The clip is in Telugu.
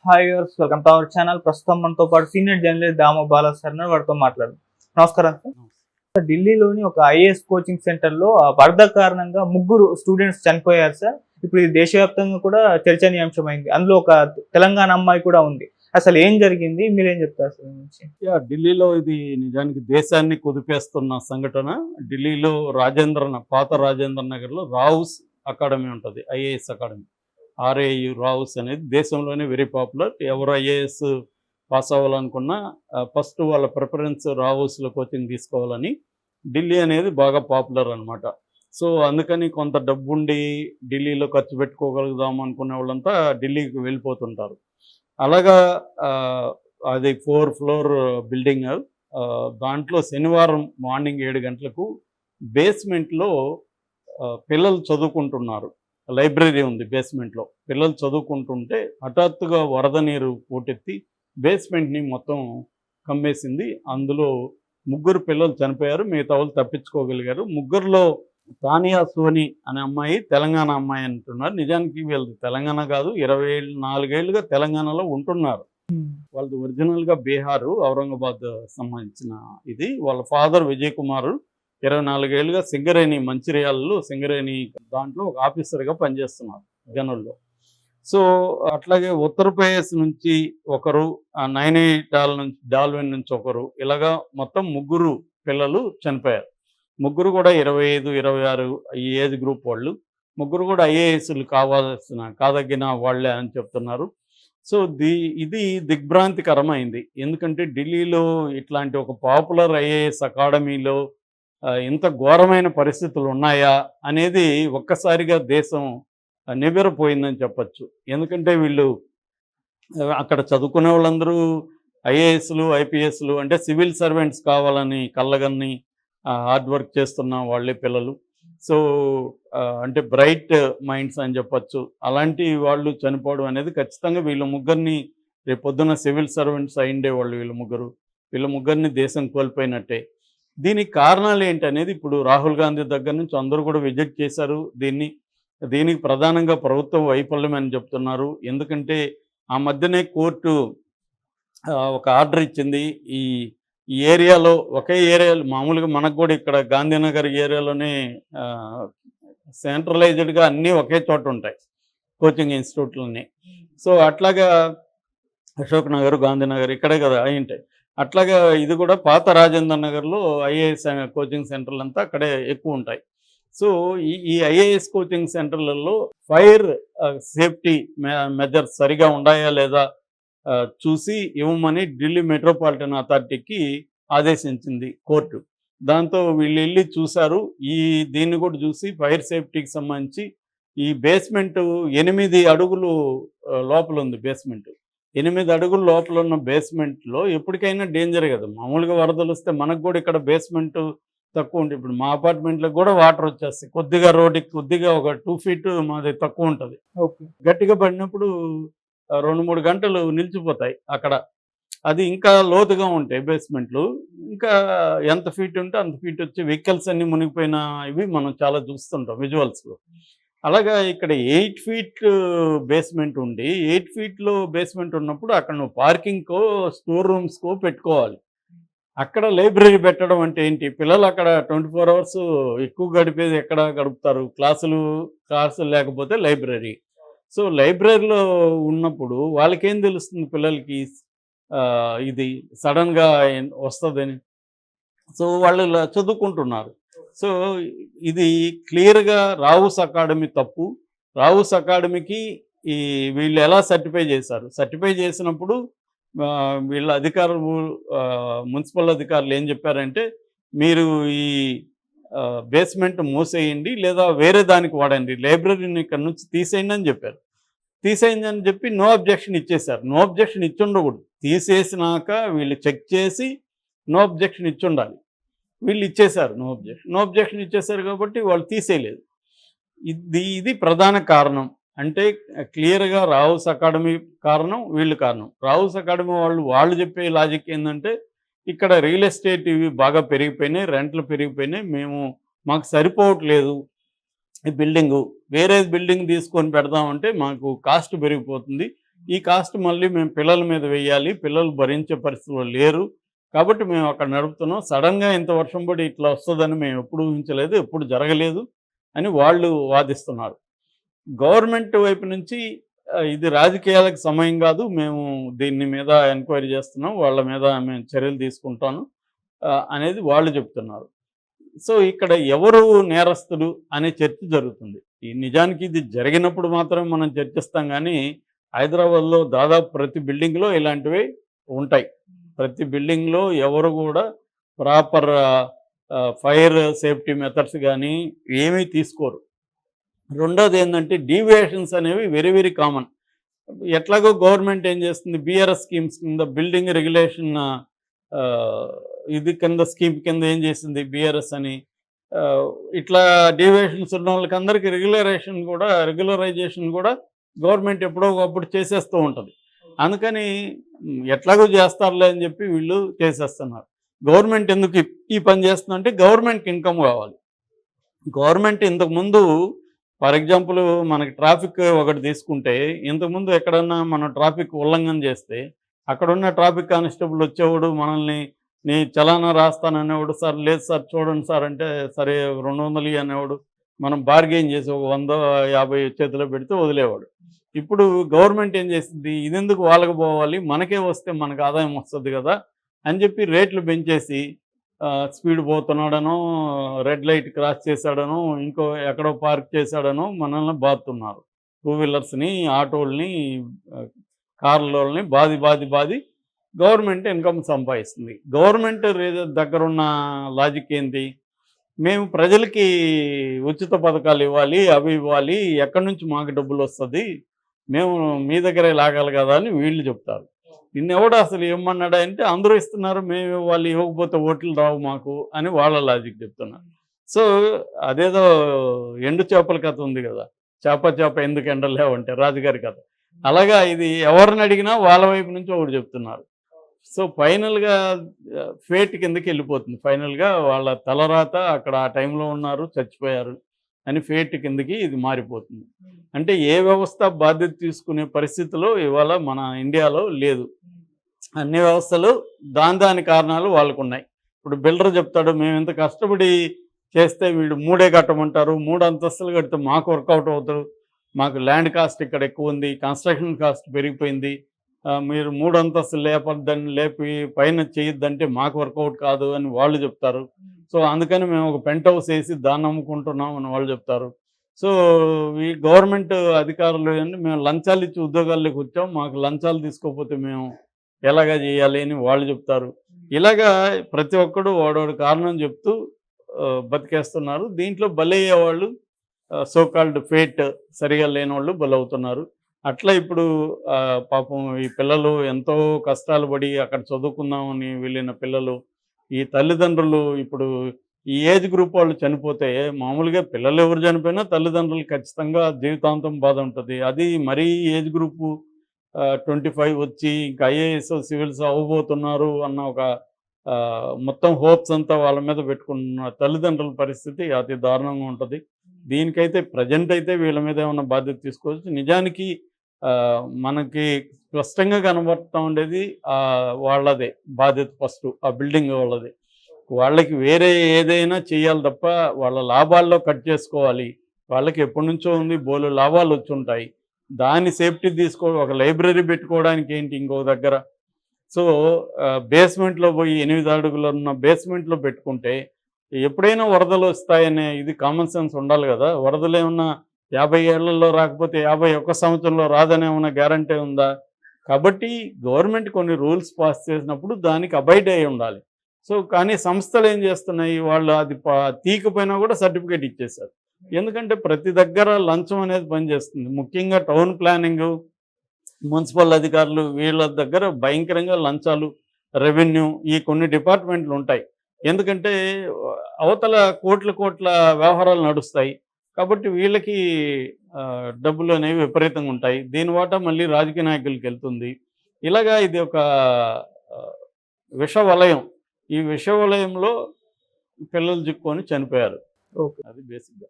Hi viewers, welcome to our channel. ప్రస్తుతం మనతో పాటు senior journalist Damoh Bala sir ఉన్నారు. వాడితో మాట్లాడదాం. నమస్కారం సార్. ఢిల్లీలోని ఒక ఐఏఎస్ కోచింగ్ సెంటర్ లో వరద కారణంగా ముగ్గురు స్టూడెంట్స్ చనిపోయారు సార్. ఇప్పుడు ఇది దేశవ్యాప్తంగా కూడా చర్చనీయాంశమైంది. అందులో ఒక తెలంగాణ అమ్మాయి కూడా ఉంది. అసలు ఏం జరిగింది, మీరేం చెప్తారు సార్ నుంచి? ఢిల్లీలో ఇది నిజానికి దేశాన్ని కుదిపేస్తున్న సంఘటన. ఢిల్లీలో పాత రాజేంద్ర నగర్లో రావుస్ అకాడమీ ఉంటుంది, ఐఏఎస్ అకాడమీ. ఆర్ఏయు రావుస్ అనేది దేశంలోనే వెరీ పాపులర్. ఎవరు ఐఏఎస్ పాస్ అవ్వాలనుకున్నా ఫస్ట్ వాళ్ళ ప్రిఫరెన్స్ రావుస్లో కోచింగ్ తీసుకోవాలని. ఢిల్లీ అనేది బాగా పాపులర్ అనమాట. సో అందుకని కొంత డబ్బుండి ఢిల్లీలో ఖర్చు పెట్టుకోగలుగుదాం అనుకునే వాళ్ళంతా ఢిల్లీకి వెళ్ళిపోతుంటారు. అలాగా అది 4th ఫ్లోర్ బిల్డింగ్. దాంట్లో శనివారం మార్నింగ్ 7 గంటలకు బేస్మెంట్లో పిల్లలు చదువుకుంటున్నారు. లైబ్రరీ ఉంది బేస్మెంట్లో. పిల్లలు చదువుకుంటుంటే హఠాత్తుగా వరద నీరు పోటెత్తి బేస్మెంట్ని మొత్తం కమ్మేసింది. అందులో 3 పిల్లలు చనిపోయారు, మిగతా వాళ్ళు తప్పించుకోగలిగారు. ముగ్గురులో తానియా సోని అనే అమ్మాయి తెలంగాణ అమ్మాయి అంటున్నారు. నిజానికి వీళ్ళది తెలంగాణ కాదు, 24 ఏళ్ళుగా తెలంగాణలో ఉంటున్నారు. వాళ్ళది ఒరిజినల్గా బీహారు, ఔరంగాబాద్ సంబంధించిన ఇది. వాళ్ళ ఫాదర్ విజయ్ కుమార్ 24 ఏళ్ళుగా మంచిర్యాలలో సింగరేణి దాంట్లో ఒక ఆఫీసర్గా పనిచేస్తున్నారు జనరల్లో. సో అట్లాగే ఉత్తరప్రదేశ్ నుంచి ఒకరు, నైనిటాల్ నుంచి డాల్విన్ నుంచి ఒకరు, ఇలాగా మొత్తం 3 పిల్లలు చనిపోయారు. 3 కూడా 25, 26 ఈ ఏజ్ గ్రూప్ వాళ్ళు. 3 కూడా ఐఏఎస్లు కాదగిన వాళ్ళే అని చెప్తున్నారు. సో ఇది దిగ్భ్రాంతికరమైంది. ఎందుకంటే ఢిల్లీలో ఇట్లాంటి ఒక పాపులర్ ఐఏఎస్ అకాడమీలో ఇంత ఘోరమైన పరిస్థితులు ఉన్నాయా అనేది ఒక్కసారిగా దేశం నివ్వెరపోయిందని చెప్పచ్చు. ఎందుకంటే వీళ్ళు అక్కడ చదువుకునే వాళ్ళందరూ ఐఏఎస్లు, ఐపీఎస్లు అంటే సివిల్ సర్వెంట్స్ కావాలని కళ్ళగన్ని హార్డ్ వర్క్ చేస్తున్న వాళ్ళే పిల్లలు. సో అంటే బ్రైట్ మైండ్స్ అని చెప్పచ్చు. అలాంటి వాళ్ళు చనిపోవడం అనేది ఖచ్చితంగా వీళ్ళ ముగ్గురిని రేపొద్దున సివిల్ సర్వెంట్స్ అయిండేవాళ్ళు. వీళ్ళ ముగ్గురిని దేశం కోల్పోయినట్టే. దీనికి కారణాలు ఏంటనేది ఇప్పుడు రాహుల్ గాంధీ దగ్గర నుంచి అందరూ కూడా విజిట్ చేశారు. దీనికి ప్రధానంగా ప్రభుత్వం వైఫల్యం అని చెప్తున్నారు. ఎందుకంటే ఆ మధ్యనే కోర్టు ఒక ఆర్డర్ ఇచ్చింది. ఈ ఏరియాలో ఒకే ఏరియాలో మామూలుగా మనకు కూడా ఇక్కడ గాంధీనగర్ ఏరియాలోనే సెంట్రలైజ్డ్గా అన్నీ ఒకే చోట ఉంటాయి కోచింగ్ ఇన్స్టిట్యూట్లన్నీ. సో అట్లాగా అశోక్ నగర్, గాంధీనగర్ ఇక్కడే కదా అయి ఉంటాయి. అట్లాగా ఇది కూడా పాత రాజేంద్ర నగర్లో ఐఏఎస్ కోచింగ్ సెంటర్లు అంతా అక్కడే ఎక్కువ ఉంటాయి. సో ఈ ఐఏఎస్ కోచింగ్ సెంటర్లలో ఫైర్ సేఫ్టీ మెజర్స్ సరిగా ఉన్నాయా లేదా చూసి ఇవ్వమని ఢిల్లీ మెట్రోపాలిటన్ అథారిటీకి ఆదేశించింది కోర్టు. దాంతో వీళ్ళు వెళ్ళి చూశారు. దీన్ని కూడా చూసి ఫైర్ సేఫ్టీకి సంబంధించి ఈ బేస్మెంట్ 8 అడుగులు లోపల ఉంది. 8 అడుగుల లోపల ఉన్న బేస్మెంట్లో ఎప్పటికైనా డేంజర్ కదా. మామూలుగా వరదలు వస్తే మనకు కూడా ఇక్కడ బేస్మెంట్ తక్కువ ఉంటుంది. ఇప్పుడు మా అపార్ట్మెంట్లో కూడా వాటర్ వచ్చేస్తాయి. కొద్దిగా రోడ్డుకి కొద్దిగా ఒక 2 feet మాది తక్కువ ఉంటుంది. గట్టిగా పడినప్పుడు 2-3 గంటలు నిలిచిపోతాయి అక్కడ. అది ఇంకా లోతుగా ఉంటాయి బేస్మెంట్లు. ఇంకా ఎంత ఫీట్ ఉంటే అంత ఫీట్ వచ్చి వెహికల్స్ అన్నీ మునిగిపోయిన ఇవి మనం చాలా చూస్తుంటాం విజువల్స్లో. అలాగా ఇక్కడ 8 feet బేస్మెంట్ ఉండి 8 feetలో బేస్మెంట్ ఉన్నప్పుడు అక్కడ నువ్వు పార్కింగ్కో స్టోర్ రూమ్స్కో పెట్టుకోవాలి. అక్కడ లైబ్రరీ పెట్టడం అంటే ఏంటి? పిల్లలు అక్కడ 24 hours ఎక్కువ గడిపేది ఎక్కడ గడుపుతారు? క్లాసులు లేకపోతే లైబ్రరీ. సో లైబ్రరీలో ఉన్నప్పుడు వాళ్ళకేం తెలుస్తుంది పిల్లలకి ఇది సడన్గా వస్తుందని? సో వాళ్ళు ఇలా చదువుకుంటున్నారు. సో ఇది క్లియర్గా రావుస్ అకాడమీ తప్పు. రావుస్ అకాడమీకి వీళ్ళు ఎలా సర్టిఫై చేశారు? సర్టిఫై చేసినప్పుడు వీళ్ళ అధికారులు, మున్సిపల్ అధికారులు ఏం చెప్పారంటే, మీరు ఈ బేస్మెంట్ మూసేయండి లేదా వేరే దానికి వాడండి, లైబ్రరీని ఇక్కడ నుంచి తీసేయండి అని చెప్పారు. తీసేయండి అని చెప్పి నో అబ్జెక్షన్ ఇచ్చేశారు. నో అబ్జెక్షన్ ఇచ్చుండకూడదు. తీసేసినాక వీళ్ళు చెక్ చేసి నో అబ్జెక్షన్ ఇచ్చుండాలి. వీళ్ళు ఇచ్చేశారు నో అబ్జెక్షన్ ఇచ్చేశారు కాబట్టి వాళ్ళు తీసేయలేదు. ఇది ప్రధాన కారణం. అంటే క్లియర్గా రావుస్ అకాడమీ కారణం, వీళ్ళు కారణం. రావుస్ అకాడమీ వాళ్ళు చెప్పే లాజిక్ ఏంటంటే, ఇక్కడ రియల్ ఎస్టేట్ ఇవి బాగా పెరిగిపోయినాయి, రెంట్లు పెరిగిపోయినాయి, మాకు సరిపోవట్లేదు ఈ బిల్డింగు, వేరే బిల్డింగ్ తీసుకొని పెడదామంటే మాకు కాస్ట్ పెరిగిపోతుంది, ఈ కాస్ట్ మళ్ళీ మేము పిల్లల మీద వేయాలి, పిల్లలు భరించే పరిస్థితిలో లేరు, కాబట్టి మేము అక్కడ నడుపుతున్నాం. సడన్గా ఇంత వర్షం పడి ఇట్లా వస్తుందని మేము ఎప్పుడు ఊహించలేదు, ఎప్పుడు జరగలేదు అని వాళ్ళు వాదిస్తున్నారు. గవర్నమెంట్ వైపు నుంచి ఇది రాజకీయాలకు సమయం కాదు, మేము దీని మీద ఎంక్వైరీ చేస్తున్నాం, వాళ్ళ మీద మేము చర్యలు తీసుకుంటాను అనేది వాళ్ళు చెప్తున్నారు. సో ఇక్కడ ఎవరు నేరస్తులు అనే చర్చ జరుగుతుంది. ఈ నిజానికి ఇది జరిగినప్పుడు మాత్రమే మనం చర్చిస్తాం, కానీ హైదరాబాద్లో దాదాపు ప్రతి బిల్డింగ్లో ఇలాంటివి ఉంటాయి. ప్రతి బిల్డింగ్లో ఎవరు కూడా ప్రాపర్ ఫైర్ సేఫ్టీ మెథడ్స్ కానీ ఏమీ తీసుకోరు. రెండోది ఏంటంటే డీవియేషన్స్ అనేవి వెరీ వెరీ కామన్. ఎట్లాగో గవర్నమెంట్ ఏం చేస్తుంది, బీఆర్ఎస్ స్కీమ్స్ కింద బిల్డింగ్ రెగ్యులేషన్ ఇది కింద స్కీమ్ కింద ఏం చేసింది బీఆర్ఎస్ అని, ఇట్లా డీవియేషన్స్ ఉన్న వాళ్ళకి అందరికీ రెగ్యులరైజేషన్ కూడా గవర్నమెంట్ ఎప్పుడో ఒకప్పుడు చేసేస్తూ ఉంటుంది. అందుకని ఎట్లాగో చేస్తారులే అని చెప్పి వీళ్ళు చేసేస్తున్నారు. గవర్నమెంట్ ఎందుకు ఈ పని చేస్తుందంటే గవర్నమెంట్కి ఇన్కమ్ కావాలి. గవర్నమెంట్ ఇంతకుముందు ఫర్ ఎగ్జాంపుల్ మనకి ట్రాఫిక్ ఒకటి తీసుకుంటే, ఇంతకుముందు ఎక్కడన్నా మనం ట్రాఫిక్ ఉల్లంఘన చేస్తే అక్కడున్న ట్రాఫిక్ కానిస్టేబుల్ వచ్చేవాడు, మనల్ని నీ చలానా రాస్తాననేవాడు, సార్ లేదు సార్ చూడండి సార్ అంటే సరే 200 అనేవాడు, మనం బార్గెయిన్ చేసి ఒక 150 చేతిలో పెడితే వదిలేవాడు. ఇప్పుడు గవర్నమెంట్ ఏం చేసింది, ఇదెందుకు వాళ్ళకి పోవాలి, మనకే వస్తే మనకు ఆదాయం వస్తుంది కదా అని చెప్పి రేట్లు పెంచేసి స్పీడ్ పోతున్నాడనో, రెడ్ లైట్ క్రాస్ చేశాడనో, ఇంకో ఎక్కడో పార్క్ చేశాడనో మనల్ని బాదుతున్నారు. 2 వీలర్స్ని, ఆటోల్ని, కార్లని బాది గవర్నమెంట్ ఇన్కమ్ సంపాదిస్తుంది. గవర్నమెంట్ దగ్గరున్న లాజిక్ ఏంటి, మేము ప్రజలకి ఉచిత పథకాలు ఇవ్వాలి, అవి ఇవ్వాలి, ఎక్కడి నుంచి మాకు డబ్బులు వస్తుంది, మేము మీ దగ్గరే లాగాలి కదా అని వీళ్ళు చెప్తారు. నిన్నెవడు అసలు ఇవ్వమన్నాడా అంటే అందరూ ఇస్తున్నారు, మేము ఇవ్వాలి, ఇవ్వకపోతే ఓట్లు రావు మాకు అని వాళ్ళ లాజిక్ చెప్తున్నారు. సో అదేదో ఎండు చేపల కథ ఉంది కదా, చేప ఎందుకు ఎండలేవంటే రాజుగారి కథ, అలాగా ఇది ఎవరిని అడిగినా వాళ్ళ వైపు నుంచి ఒకటి చెప్తున్నారు. సో ఫైనల్గా ఫేట్ కిందకి వెళ్ళిపోతుంది. ఫైనల్గా వాళ్ళ తలరాత అక్కడ ఆ టైంలో ఉన్నారు, చచ్చిపోయారు అని ఫేట్ కిందకి ఇది మారిపోతుంది. అంటే ఏ వ్యవస్థ బాధ్యత తీసుకునే పరిస్థితిలో ఇవాళ మన ఇండియాలో లేదు. అన్ని వ్యవస్థలు దాని కారణాలు వాళ్ళకు ఉన్నాయి. ఇప్పుడు బిల్డర్ చెప్తాడు, మేము ఇంత కష్టపడి చేస్తే వీడు 3 కట్టమంటారు, 3 అంతస్తులు కడితే మాకు వర్కౌట్ అవుతారు, మాకు ల్యాండ్ కాస్ట్ ఇక్కడ ఎక్కువ ఉంది, కన్స్ట్రక్షన్ కాస్ట్ పెరిగిపోయింది, మీరు 3 అంతస్తులు లేపద్దని లేపి పైన చేయొద్దంటే మాకు వర్కౌట్ కాదు అని వాళ్ళు చెప్తారు. సో అందుకని మేము ఒక పెంట్ హౌస్ వేసి దాన్ని అమ్ముకుంటున్నాం అని వాళ్ళు చెప్తారు. సో ఈ గవర్నమెంట్ అధికారులు అంటే మేము లంచాలు ఇచ్చి ఉద్యోగాల్లోకి వచ్చాం, మాకు లంచాలు తీసుకోకపోతే మేము ఎలాగా చేయాలి అని వాళ్ళు చెప్తారు. ఇలాగా ప్రతి ఒక్కడు వాడోడు కారణం చెప్తూ బతికేస్తున్నారు. దీంట్లో బలయ్యే వాళ్ళు సోకాల్డ్ ఫేట్ సరిగా లేని వాళ్ళు బలవుతున్నారు. అట్లా ఇప్పుడు పాపం ఈ పిల్లలు ఎంతో కష్టాలు పడి అక్కడ చదువుకుందామని వెళ్ళిన పిల్లలు, ఈ తల్లిదండ్రులు ఇప్పుడు ఈ ఏజ్ గ్రూప్ వాళ్ళు చనిపోతే, మామూలుగా పిల్లలు ఎవరు చనిపోయినా తల్లిదండ్రులు ఖచ్చితంగా జీవితాంతం బాధ ఉంటుంది. అది మరీ ఏజ్ గ్రూపు 25 వచ్చి ఇంకా ఐఏఎస్ సివిల్స్ అవ్వబోతున్నారు అన్న ఒక మొత్తం హోప్స్ అంతా వాళ్ళ మీద పెట్టుకున్న తల్లిదండ్రుల పరిస్థితి అతి దారుణంగా ఉంటుంది. దీనికైతే ప్రజెంట్ అయితే వీళ్ళ మీద ఏమన్నా బాధ్యత తీసుకోవచ్చు. నిజానికి మనకి స్పష్టంగా కనబడుతూ ఉండేది వాళ్ళదే బాధ్యత, ఫస్ట్ ఆ బిల్డింగ్ వాళ్ళది. వాళ్ళకి వేరే ఏదైనా చేయాలి తప్ప వాళ్ళ లాభాల్లో కట్ చేసుకోవాలి. వాళ్ళకి ఎప్పటి నుంచో ఉంది, బోలు లాభాలు వచ్చి ఉంటాయి, దాన్ని సేఫ్టీ ఒక లైబ్రరీ పెట్టుకోవడానికి ఏంటి ఇంకో దగ్గర. సో బేస్మెంట్లో పోయి 8 అడుగులు ఉన్న బేస్మెంట్లో పెట్టుకుంటే ఎప్పుడైనా వరదలు వస్తాయనే ఇది కామన్ సెన్స్ ఉండాలి కదా. వరదలు ఏమన్నా 50 ఏళ్లలో రాకపోతే 51 సంవత్సరంలో రాదనే ఉన్న గ్యారంటీ ఉందా? కాబట్టి గవర్నమెంట్ కొన్ని రూల్స్ పాస్ చేసినప్పుడు దానికి అబైడ్ అయి ఉండాలి. సో కానీ సంస్థలు ఏం చేస్తున్నాయి, వాళ్ళు అది తీకపోయినా కూడా సర్టిఫికేట్ ఇచ్చేశారు. ఎందుకంటే ప్రతి దగ్గర లంచం అనేది పనిచేస్తుంది. ముఖ్యంగా టౌన్ ప్లానింగ్, మున్సిపల్ అధికారులు వీళ్ళ దగ్గర భయంకరంగా లంచాలు, రెవెన్యూ, ఈ కొన్ని డిపార్ట్మెంట్లు ఉంటాయి. ఎందుకంటే అవతల కోట్ల వ్యవహారాలు నడుస్తాయి కాబట్టి వీళ్ళకి డబ్బులు అనేవి విపరీతంగా ఉంటాయి. దీని వాటా మళ్ళీ రాజకీయ నాయకులకి వెళ్తుంది. ఇలాగా ఇది ఒక విషవలయం. ఈ విషవలయంలో పిల్లలు చిక్కుకొని చనిపోయారు. ఓకే, అది బేసిక్గా.